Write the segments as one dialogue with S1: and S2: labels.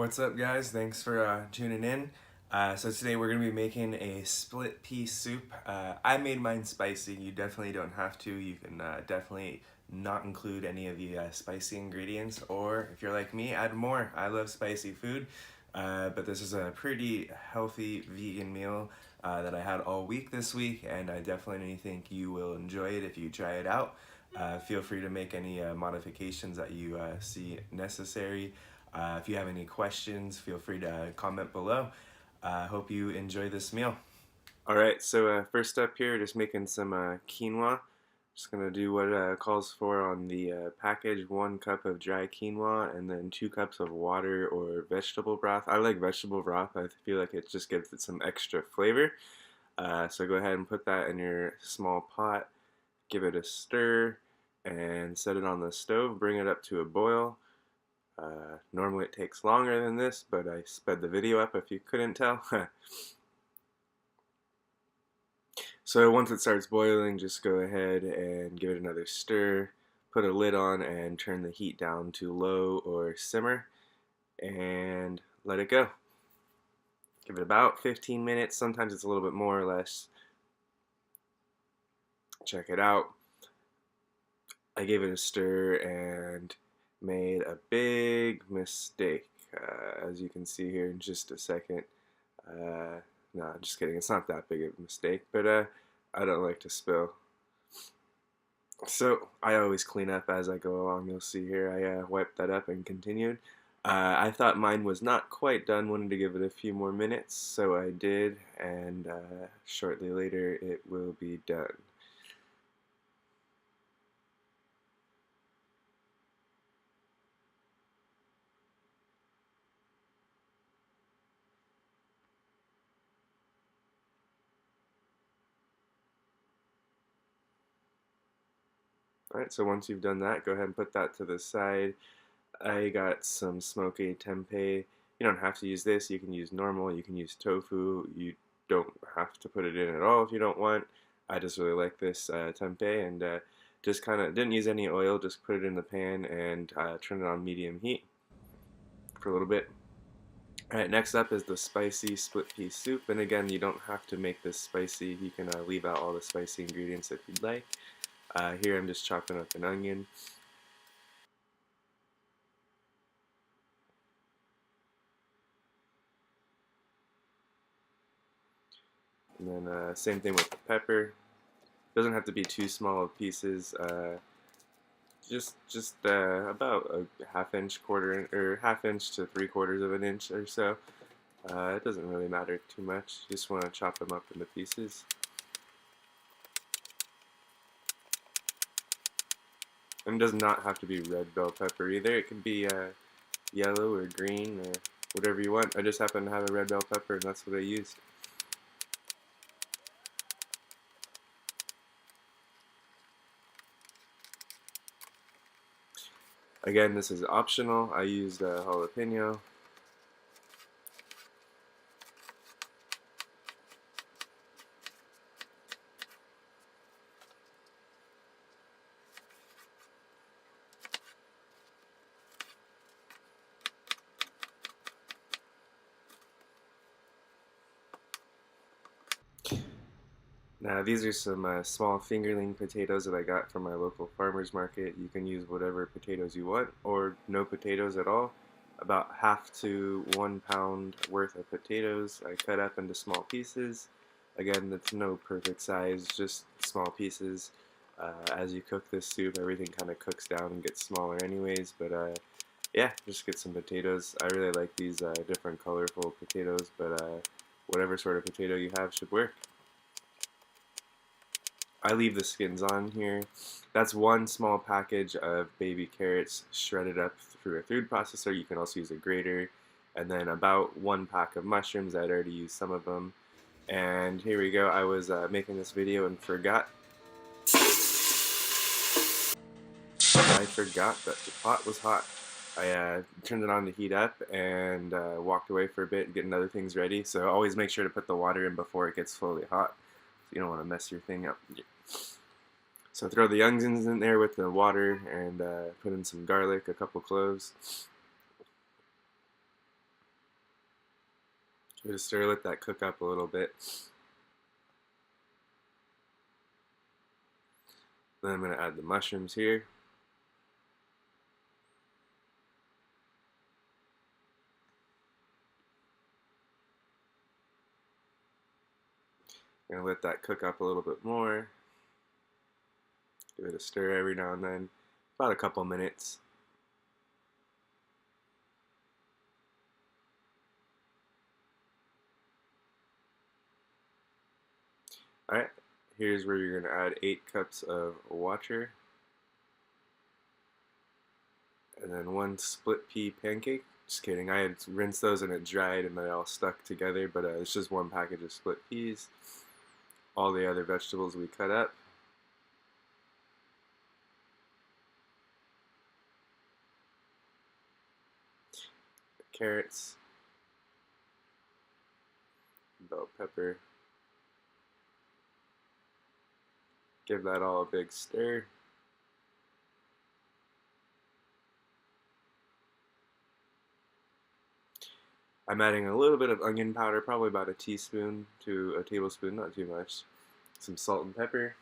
S1: What's up, guys? Thanks for tuning in. So today we're going to be making a split pea soup. I made mine spicy. You definitely don't have to. You can definitely not include any of the spicy ingredients, or if you're like me, add more. I love spicy food, but this is a pretty healthy vegan meal that I had all week this week, and I definitely think you will enjoy it if you try it out. Feel free to make any modifications that you see necessary. If you have any questions, feel free to comment below. Hope you enjoy this meal. Alright, so first up here, just making some quinoa. Just going to do what calls for on the package, 1 cup of dry quinoa and then 2 cups of water or vegetable broth. I like vegetable broth. I feel like it just gives it some extra flavor. So go ahead and put that in your small pot, give it a stir, and set it on the stove. Bring it up to a boil. Normally it takes longer than this, but I sped the video up if you couldn't tell. So once it starts boiling, just go ahead and give it another stir, put a lid on and turn the heat down to low or simmer, and let it go. Give it about 15 minutes, sometimes it's a little bit more or less. Check it out. I gave it a stir and made a big mistake, as you can see here in just a second. No, just kidding, it's not that big of a mistake, but I don't like to spill. So I always clean up as I go along. You'll see here I wiped that up and continued. I thought mine was not quite done, wanted to give it a few more minutes, so I did, and shortly later it will be done. Alright, so once you've done that, go ahead and put that to the side. I got some smoky tempeh. You don't have to use this, you can use normal, you can use tofu. You don't have to put it in at all if you don't want. I just really like this tempeh, and just kind of didn't use any oil, just put it in the pan and turn it on medium heat for a little bit. Alright, next up is the spicy split pea soup, and again, you don't have to make this spicy. You can leave out all the spicy ingredients if you'd like. Here I'm just chopping up an onion. And then same thing with the pepper. Doesn't have to be too small of pieces. Just about a half-inch, half-inch to 3/4 of an inch or so. It doesn't really matter too much. You just want to chop them up into pieces. And it does not have to be red bell pepper either. It can be yellow or green or whatever you want. I just happen to have a red bell pepper, and that's what I used. Again, this is optional. I used jalapeno. Now these are some small fingerling potatoes that I got from my local farmer's market. You can use whatever potatoes you want, or no potatoes at all. About half to 1 pound worth of potatoes I cut up into small pieces. Again, that's no perfect size, just small pieces. As you cook this soup, everything kind of cooks down and gets smaller anyways, but yeah, just get some potatoes. I really like these different colorful potatoes, but whatever sort of potato you have should work. I leave the skins on here. That's 1 small package of baby carrots shredded up through a food processor. You can also use a grater. And then about 1 pack of mushrooms. I'd already used some of them. And here we go. I was making this video and forgot. I forgot that the pot was hot. I turned it on to heat up and walked away for a bit, getting other things ready. So always make sure to put the water in before it gets fully hot. You don't want to mess your thing up. So throw the onions in there with the water and put in some garlic, a couple cloves. Give it a stir, let that cook up a little bit. Then I'm going to add the mushrooms here. I'm going to let that cook up a little bit more. Give it a stir every now and then, about a couple minutes. Alright, here's where you're going to add 8 cups of water. And then 1 split pea pancake. Just kidding, I had rinsed those and it dried and they all stuck together, but it's just 1 package of split peas. All the other vegetables we cut up. Carrots. Bell pepper. Give that all a big stir. I'm adding a little bit of onion powder, probably about a teaspoon to a tablespoon, not too much. Some salt and pepper.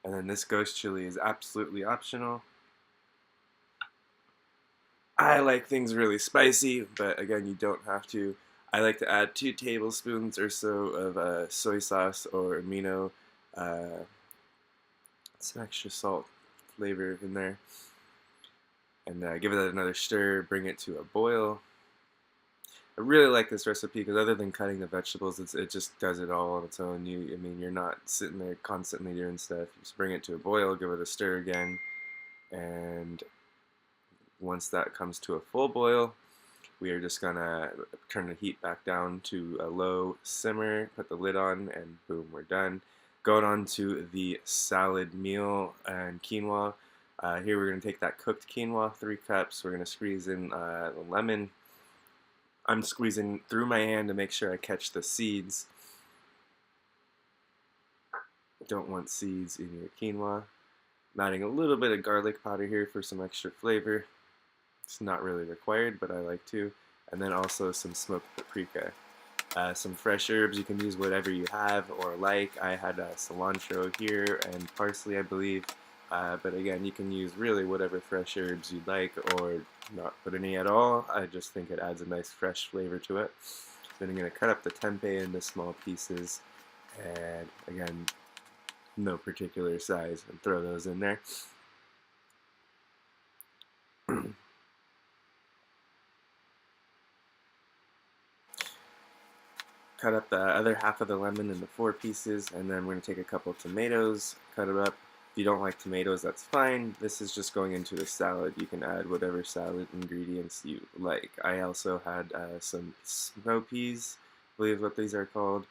S1: And then this ghost chili is absolutely optional. I like things really spicy, but again, you don't have to. I like to add 2 tablespoons or so of soy sauce or amino, some extra salt flavor in there, and give it another stir, bring it to a boil. I really like this recipe because other than cutting the vegetables, it just does it all on its own. I mean, you're not sitting there constantly doing stuff. You just bring it to a boil, give it a stir again, and once that comes to a full boil, we are just gonna turn the heat back down to a low simmer, put the lid on, and boom, we're done. Going on to the salad meal and quinoa. Here we're gonna take that cooked quinoa, 3 cups. We're gonna squeeze in the lemon. I'm squeezing through my hand to make sure I catch the seeds. Don't want seeds in your quinoa. I'm adding a little bit of garlic powder here for some extra flavor. It's not really required, but I like to. And then also some smoked paprika. Some fresh herbs, you can use whatever you have or like. I had cilantro here and parsley, I believe. But again, you can use really whatever fresh herbs you'd like or not put any at all. I just think it adds a nice fresh flavor to it. Then I'm going to cut up the tempeh into small pieces. And again, no particular size, and throw those in there. Cut up the other half of the lemon into 4 pieces, and then we're going to take a couple of tomatoes, cut it up. If you don't like tomatoes, that's fine. This is just going into a salad. You can add whatever salad ingredients you like. I also had some snow peas, I believe what these are called.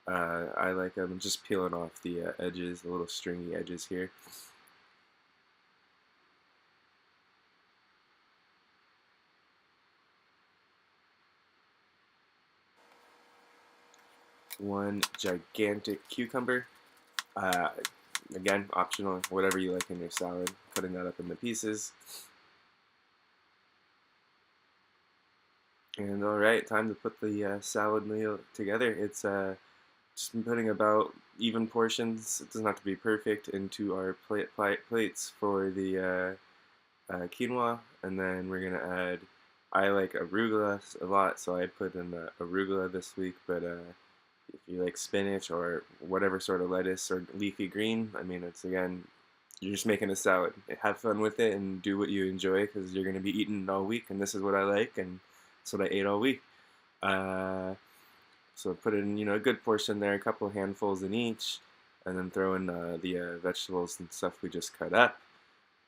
S1: I like them just peeling off the edges, the little stringy edges here. One gigantic cucumber. Again, optional, whatever you like in your salad. Cutting that up into pieces. And alright, time to put the salad meal together. It's just putting about even portions, it doesn't have to be perfect, into our plates for the quinoa. And then we're going to add, I like arugula a lot, so I put in arugula this week, but if you like spinach or whatever sort of lettuce or leafy green, I mean, it's again, you're just making a salad. Have fun with it and do what you enjoy because you're going to be eating it all week, and this is what I like, and that's what I ate all week. So put in, a good portion there, a couple handfuls in each, and then throw in the vegetables and stuff we just cut up.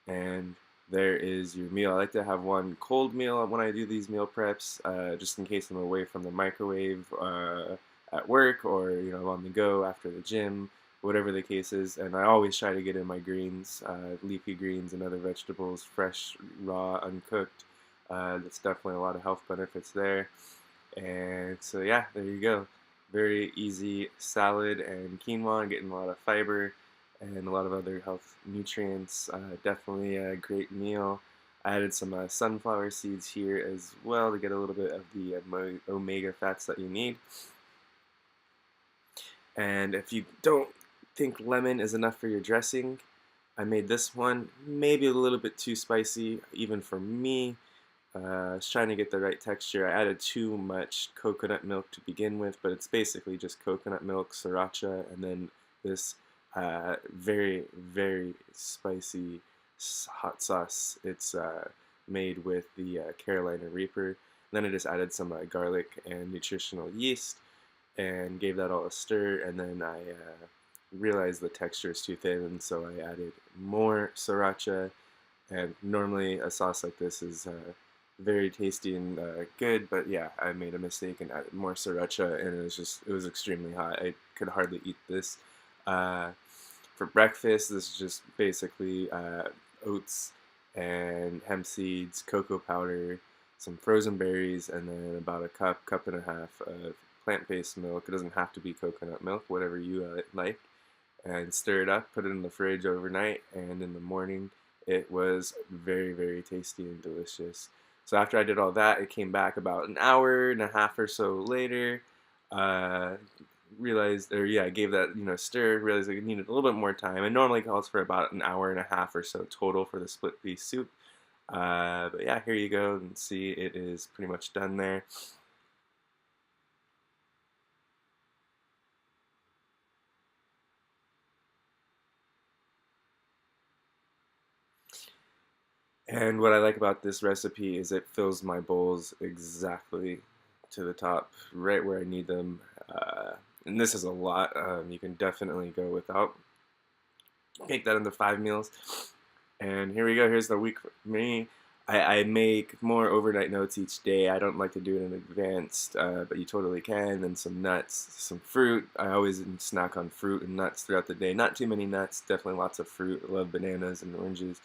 S1: And there is your meal. I like to have one cold meal when I do these meal preps, just in case I'm away from the microwave at work or on the go after the gym, whatever the case is. And I always try to get in my greens, leafy greens and other vegetables, fresh, raw, uncooked. That's definitely a lot of health benefits there. And so yeah, there you go. Very easy salad and quinoa, getting a lot of fiber and a lot of other health nutrients. Definitely a great meal. I added some sunflower seeds here as well to get a little bit of the omega fats that you need. And if you don't think lemon is enough for your dressing, I made this one maybe a little bit too spicy, even for me. I was trying to get the right texture. I added too much coconut milk to begin with, but it's basically just coconut milk, sriracha, and then this very, very spicy hot sauce. It's made with the Carolina Reaper. Then I just added some garlic and nutritional yeast and gave that all a stir, and then I realized the texture is too thin, and so I added more sriracha. And normally a sauce like this is very tasty and good, but yeah, I made a mistake and added more sriracha, and it was extremely hot. I could hardly eat this. Uh, for breakfast, this is just basically oats and hemp seeds, cocoa powder, some frozen berries, and then about a cup and a half of plant-based milk. It doesn't have to be coconut milk, whatever you like. And stir it up, put it in the fridge overnight, and in the morning it was very, very tasty and delicious. So after I did all that, it came back about an hour and a half or so later. Uh, Realized, or yeah, I gave that stir. Realized I needed a little bit more time. It normally calls for about an hour and a half or so total for the split pea soup. But yeah, here you go, and see it is pretty much done there. And what I like about this recipe is it fills my bowls exactly to the top, right where I need them. And this is a lot. You can definitely go without. Make that into 5 meals. And here we go. Here's the week for me. I make more overnight notes each day. I don't like to do it in advance, but you totally can. And some nuts, some fruit. I always snack on fruit and nuts throughout the day. Not too many nuts, definitely lots of fruit. I love bananas and oranges.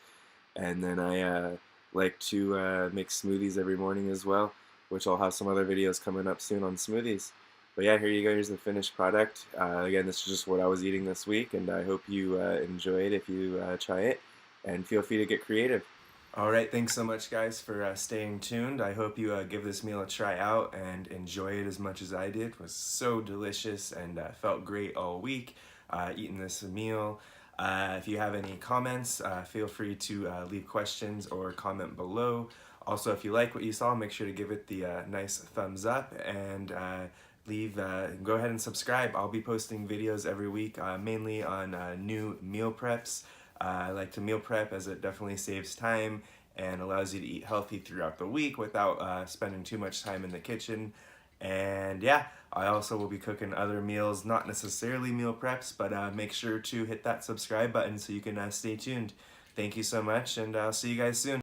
S1: And then I like to make smoothies every morning as well, which I'll have some other videos coming up soon on smoothies. But yeah, here you go. Here's the finished product. Again, this is just what I was eating this week, and I hope you enjoy it if you try it. And feel free to get creative. All right, thanks so much, guys, for staying tuned. I hope you give this meal a try out and enjoy it as much as I did. It was so delicious and felt great all week eating this meal. If you have any comments, feel free to leave questions or comment below. Also, if you like what you saw, make sure to give it the nice thumbs up and go ahead and subscribe. I'll be posting videos every week, mainly on new meal preps. I like to meal prep as it definitely saves time and allows you to eat healthy throughout the week without spending too much time in the kitchen. And yeah, I also will be cooking other meals, not necessarily meal preps, but make sure to hit that subscribe button so you can stay tuned. Thank you so much, and I'll see you guys soon.